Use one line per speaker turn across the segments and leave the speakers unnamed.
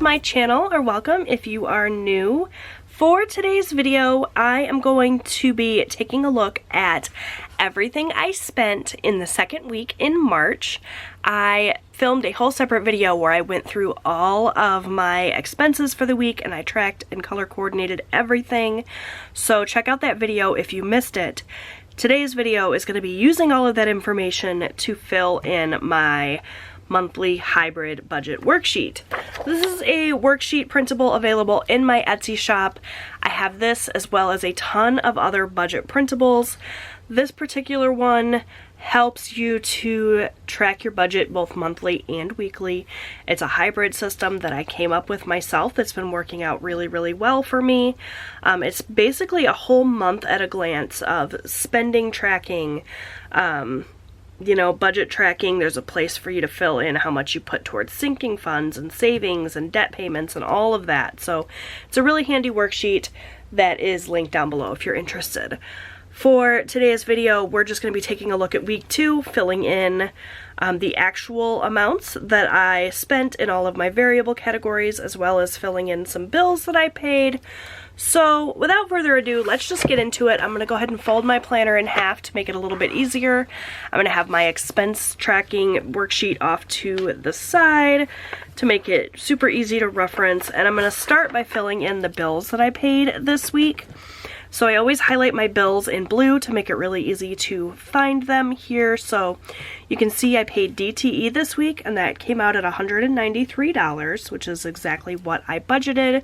to my channel, or welcome if you are new. For today's video, I am going to be taking a look at everything I spent in the second week in March. I filmed a whole separate video where I went through all of my expenses for the week and I tracked and color coordinated everything. So check out that video if you missed it. Today's video is going to be using all of that information to fill in my monthly hybrid budget worksheet. This is a worksheet printable available in my Etsy shop. I have this as well as a ton of other budget printables. This particular one helps you to track your budget both monthly and weekly. It's a hybrid system that I came up with myself that's been working out really well for me. It's basically a whole month at a glance of spending tracking, you know, budget tracking. There's a place for you to fill in how much you put towards sinking funds and savings and debt payments and all of that. So it's a really handy worksheet that is linked down below if you're interested. For today's video, we're just going to be taking a look at week 2, filling in the actual amounts that I spent in all of my variable categories, as well as filling in some bills that I paid. So without further ado, let's just get into it. I'm going to go ahead and fold my planner in half to make it a little bit easier. I'm going to have my expense tracking worksheet off to the side to make it super easy to reference. And I'm going to start by filling in the bills that I paid this week. So I always highlight my bills in blue to make it really easy to find them here. So you can see I paid DTE this week, and that came out at $193, which is exactly what I budgeted.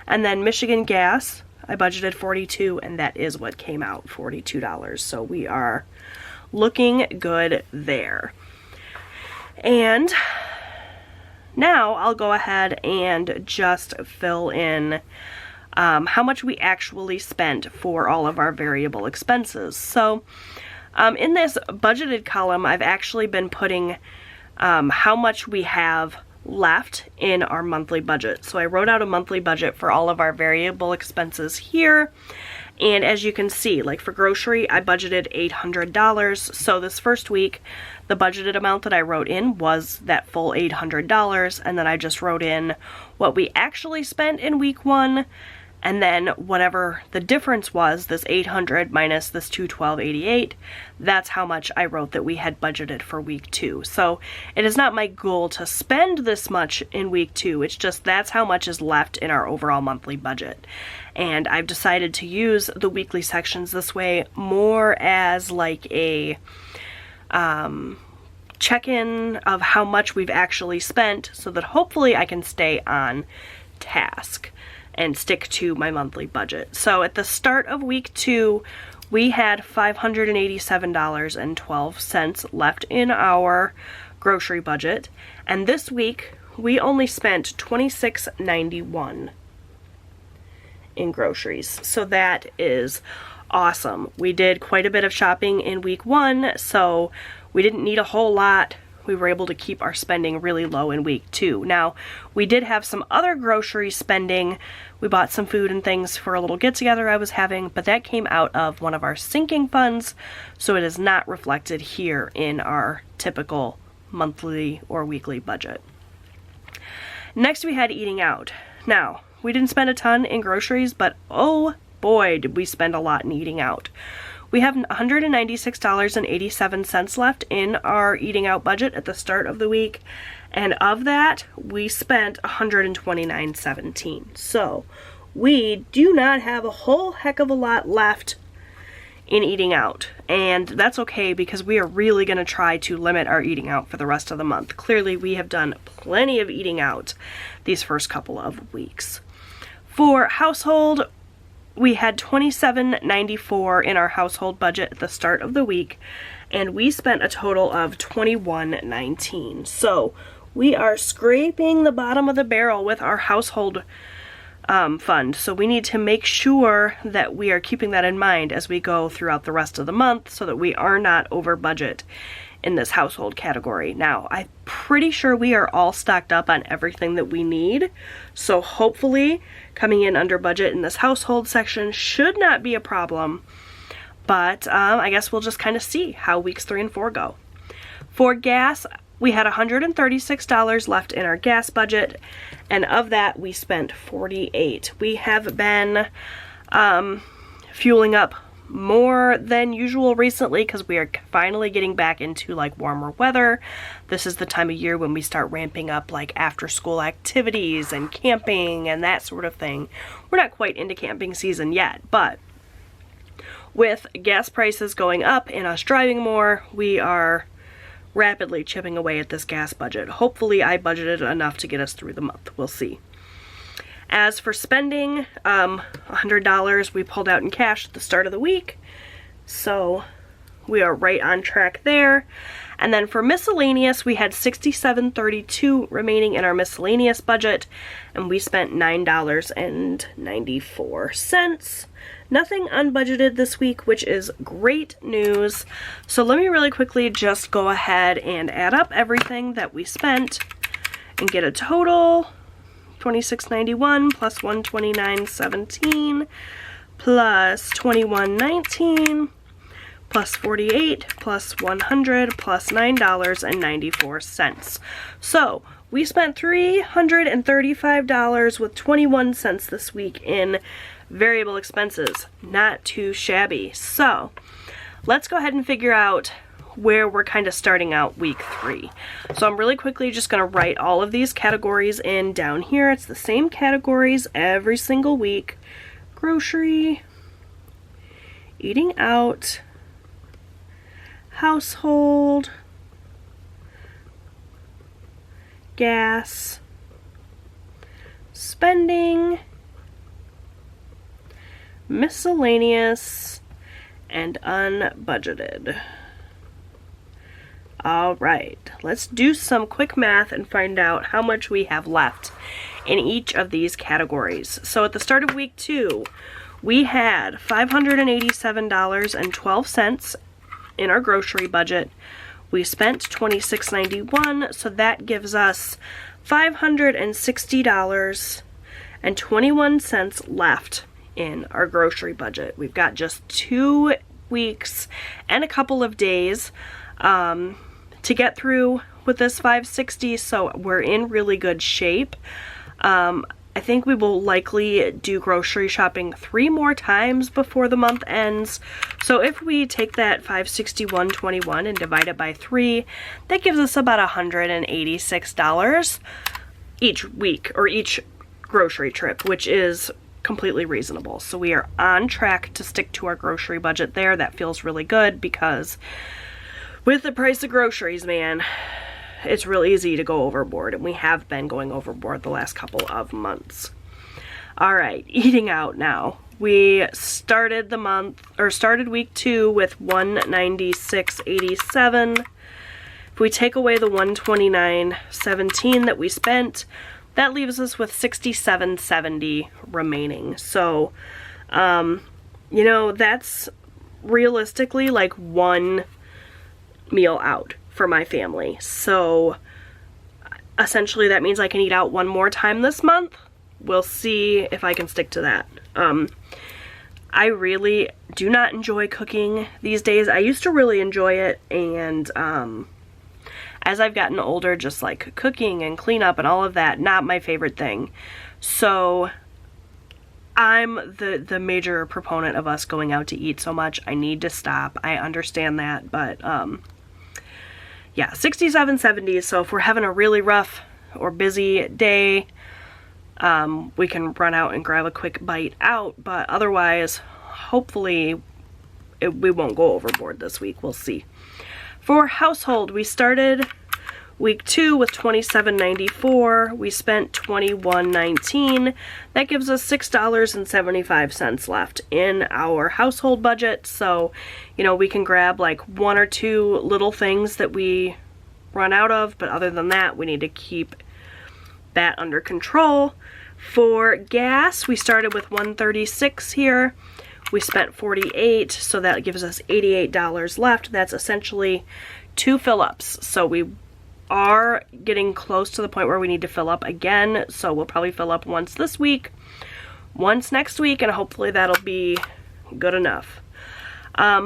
And then Michigan Gas, I budgeted $42, and that is what came out, $42. So we are looking good there. And now I'll go ahead and just fill in how much we actually spent for all of our variable expenses. So in this budgeted column, I've actually been putting how much we have left in our monthly budget. So I wrote out a monthly budget for all of our variable expenses here. And as you can see, like for grocery, I budgeted $800. So this first week, the budgeted amount that I wrote in was that full $800. And then I just wrote in what we actually spent in week 1. And then whatever the difference was, this 800 minus this 212.88, that's how much I wrote that we had budgeted for week 2. So it is not my goal to spend this much in week 2. It's just that's how much is left in our overall monthly budget. And I've decided to use the weekly sections this way more as like a check-in of how much we've actually spent, so that hopefully I can stay on task and stick to my monthly budget. So at the start of week 2, we had $587.12 left in our grocery budget. And this week, we only spent $26.91 in groceries. So that is awesome. We did quite a bit of shopping in week 1, so we didn't need a whole lot. We were able to keep our spending really low in week 2. Now, we did have some other grocery spending. We bought some food and things for a little get-together I was having, but that came out of one of our sinking funds, so it is not reflected here in our typical monthly or weekly budget. Next, we had eating out. Now, we didn't spend a ton in groceries, but oh boy, did we spend a lot in eating out. We have $196.87 left in our eating out budget at the start of the week, and of that, we spent $129.17. So we do not have a whole heck of a lot left in eating out, and that's okay because we are really going to try to limit our eating out for the rest of the month. Clearly, we have done plenty of eating out these first couple of weeks. For household, we had $27.94 in our household budget at the start of the week, and we spent a total of $21.19. So we are scraping the bottom of the barrel with our household fund. So we need to make sure that we are keeping that in mind as we go throughout the rest of the month so that we are not over budget in this household category. Now, I'm pretty sure we are all stocked up on everything that we need, so hopefully coming in under budget in this household section should not be a problem, but I guess we'll just kind of see how weeks 3 and 4 go. For gas, we had $136 left in our gas budget, and of that we spent $48. We have been fueling up more than usual recently because we are finally getting back into like warmer weather. This is the time of year when we start ramping up like after school activities and camping and that sort of thing. We're not quite into camping season yet, but with gas prices going up and us driving more, we are rapidly chipping away at this gas budget. Hopefully I budgeted enough to get us through the month. We'll see. As for spending, $100 we pulled out in cash at the start of the week, so we are right on track there. And then for miscellaneous, we had $67.32 remaining in our miscellaneous budget, and we spent $9.94. Nothing unbudgeted this week, which is great news. So let me really quickly just go ahead and add up everything that we spent and get a total. $26.91 plus $129.17 plus $21.19 plus $48 plus $100 plus $9.94. So we spent $335 with 21 cents this week in variable expenses. Not too shabby. So let's go ahead and figure out where we're kind of starting out week 3. So I'm really quickly just going to write all of these categories in down here. It's the same categories every single week. Grocery, eating out, household, gas, spending, miscellaneous, and unbudgeted. Alright, let's do some quick math and find out how much we have left in each of these categories. So at the start of week 2, we had $587.12 in our grocery budget. We spent $26.91, so that gives us $560.21 left in our grocery budget. We've got just 2 weeks and a couple of days to get through with this $560, so we're in really good shape. I think we will likely do grocery shopping 3 more times before the month ends. So if we take that $561.21 and divide it by 3, that gives us about $186 each week or each grocery trip, which is completely reasonable. So we are on track to stick to our grocery budget there. That feels really good because with the price of groceries, man, it's real easy to go overboard, and we have been going overboard the last couple of months. Alright, eating out now. We started the month, or started week 2 with $196.87. If we take away the $129.17 that we spent, that leaves us with $67.70 remaining. So, you know, that's realistically like 1 meal out for my family. So essentially that means I can eat out 1 more time this month. We'll see if I can stick to that. I really do not enjoy cooking these days. I used to really enjoy it, and as I've gotten older, just like cooking and cleanup and all of that, not my favorite thing. So I'm the major proponent of us going out to eat so much. I need to stop. I understand that, but yeah, $67.70. So if we're having a really rough or busy day, we can run out and grab a quick bite out, but otherwise, hopefully, we won't go overboard this week. We'll see. For household, we started week 2 with $27.94. We spent $21.19. That gives us $6.75 left in our household budget. So, you know, we can grab like 1 or 2 little things that we run out of, but other than that, we need to keep that under control. For gas, we started with $136 here. We spent $48, so that gives us $88 left. That's essentially 2 fill-ups. So we are getting close to the point where we need to fill up again. So we'll probably fill up once this week, once next week, and hopefully that'll be good enough.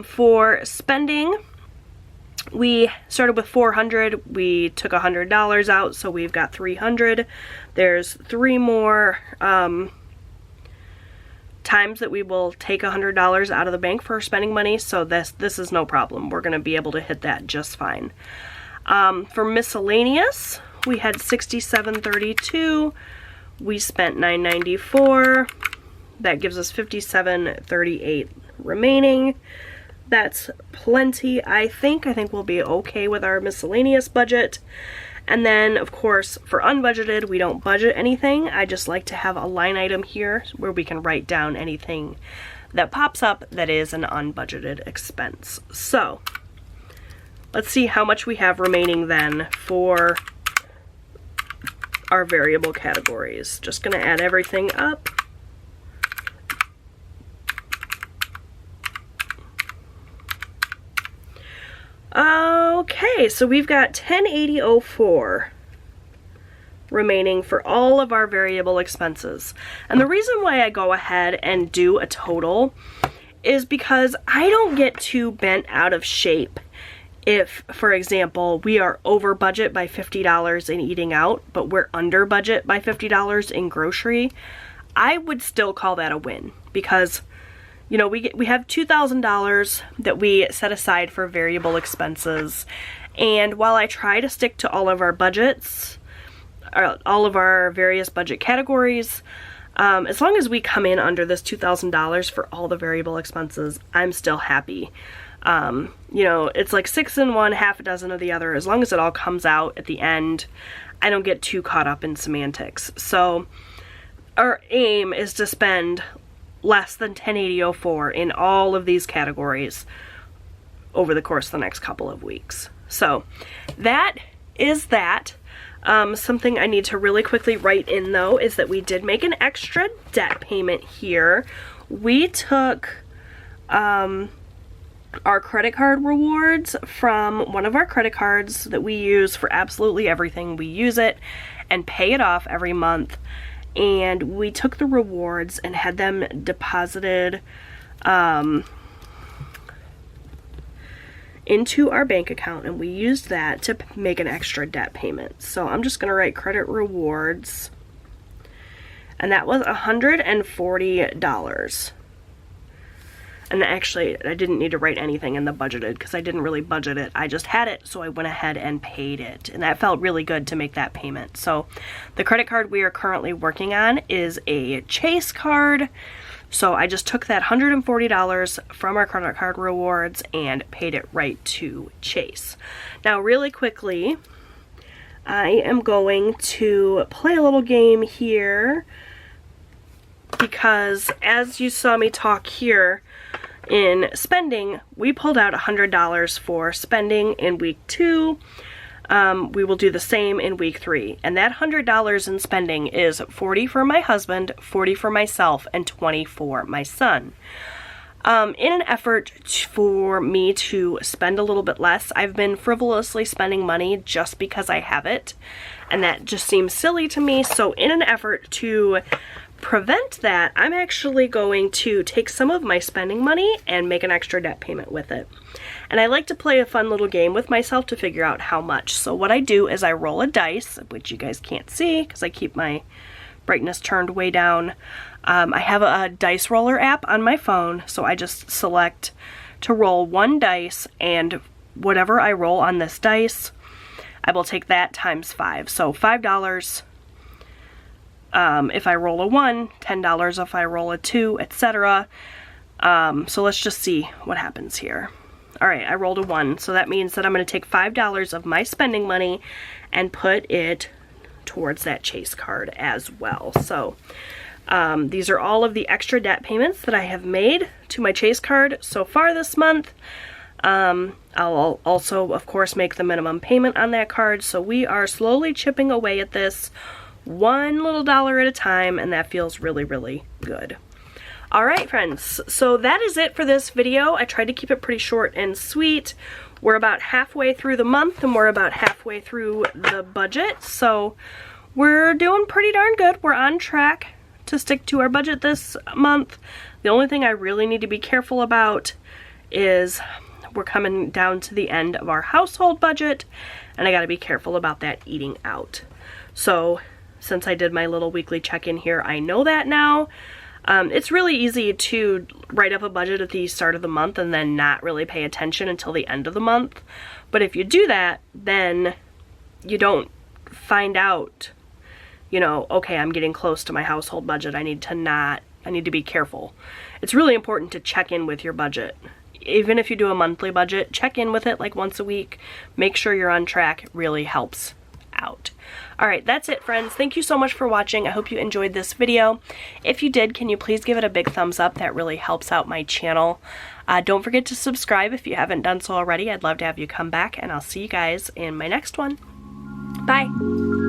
For spending, We started with $400, we took $100 out, so we've got $300. There's 3 more times that we will take $100 out of the bank for spending money, so this is no problem. We're going to be able to hit that just fine. For miscellaneous, we had $67.32. We spent $9.94. That gives us $57.38 remaining. That's plenty, I think. I think we'll be okay with our miscellaneous budget. And then, of course, for unbudgeted, we don't budget anything. I just like to have a line item here where we can write down anything that pops up that is an unbudgeted expense. So, let's see how much we have remaining then for our variable categories. Just gonna add everything up. Okay, so we've got $10.80.04 remaining for all of our variable expenses. And the reason why I go ahead and do a total is because I don't get too bent out of shape if, for example, we are over budget by $50 in eating out, but we're under budget by $50 in grocery. I would still call that a win, because you know, we have $2,000 that we set aside for variable expenses, and while I try to stick to all of our budgets, all of our various budget categories, as long as we come in under this $2,000 for all the variable expenses, I'm still happy. You know, it's like 6 in one, half a dozen of the other. As long as it all comes out at the end, I don't get too caught up in semantics. So our aim is to spend less than $10.80.04 in all of these categories over the course of the next couple of weeks. So that is that. Something I need to really quickly write in though is that we did make an extra debt payment here. We took our credit card rewards from one of our credit cards that we use for absolutely everything. We use it and pay it off every month. And we took the rewards and had them deposited into our bank account, and we used that to make an extra debt payment. So I'm just going to write credit rewards, and that was $140. And actually, I didn't need to write anything in the budgeted because I didn't really budget it. I just had it, so I went ahead and paid it. And that felt really good to make that payment. So the credit card we are currently working on is a Chase card. So I just took that $140 from our credit card rewards and paid it right to Chase. Now, really quickly, I am going to play a little game here because as you saw me talk here, in spending, we pulled out $100 for spending in week 2. We will do the same in week 3. And that $100 in spending is $40 for my husband, $40 for myself, and $20 for my son. In an effort for me to spend a little bit less, I've been frivolously spending money just because I have it. And that just seems silly to me. So in an effort to prevent that, I'm actually going to take some of my spending money and make an extra debt payment with it. And I like to play a fun little game with myself to figure out how much. So what I do is I roll a dice, which you guys can't see because I keep my brightness turned way down. I have a dice roller app on my phone, so I just select to roll 1 dice, and whatever I roll on this dice, I will take that times 5. So $5 if I roll a 1, $10 if I roll a 2, etc. So let's just see what happens here. Alright, I rolled a 1, so that means that I'm going to take $5 of my spending money and put it towards that Chase card as well. So these are all of the extra debt payments that I have made to my Chase card so far this month. I'll also, of course, make the minimum payment on that card, so we are slowly chipping away at this one little dollar at a time, and that feels really, really good. Alright friends, so that is it for this video. I tried to keep it pretty short and sweet. We're about halfway through the month, and we're about halfway through the budget, so we're doing pretty darn good. We're on track to stick to our budget this month. The only thing I really need to be careful about is we're coming down to the end of our household budget, and I gotta be careful about that eating out. So since I did my little weekly check-in here, I know that now. It's really easy to write up a budget at the start of the month and then not really pay attention until the end of the month. But if you do that, then you don't find out, you know, okay, I'm getting close to my household budget. I need to be careful. It's really important to check in with your budget. Even if you do a monthly budget, check in with it like once a week. Make sure you're on track. It really helps out. Alright, that's it, friends. Thank you so much for watching. I hope you enjoyed this video. If you did, can you please give it a big thumbs up? That really helps out my channel. Don't forget to subscribe if you haven't done so already. I'd love to have you come back, and I'll see you guys in my next one. Bye!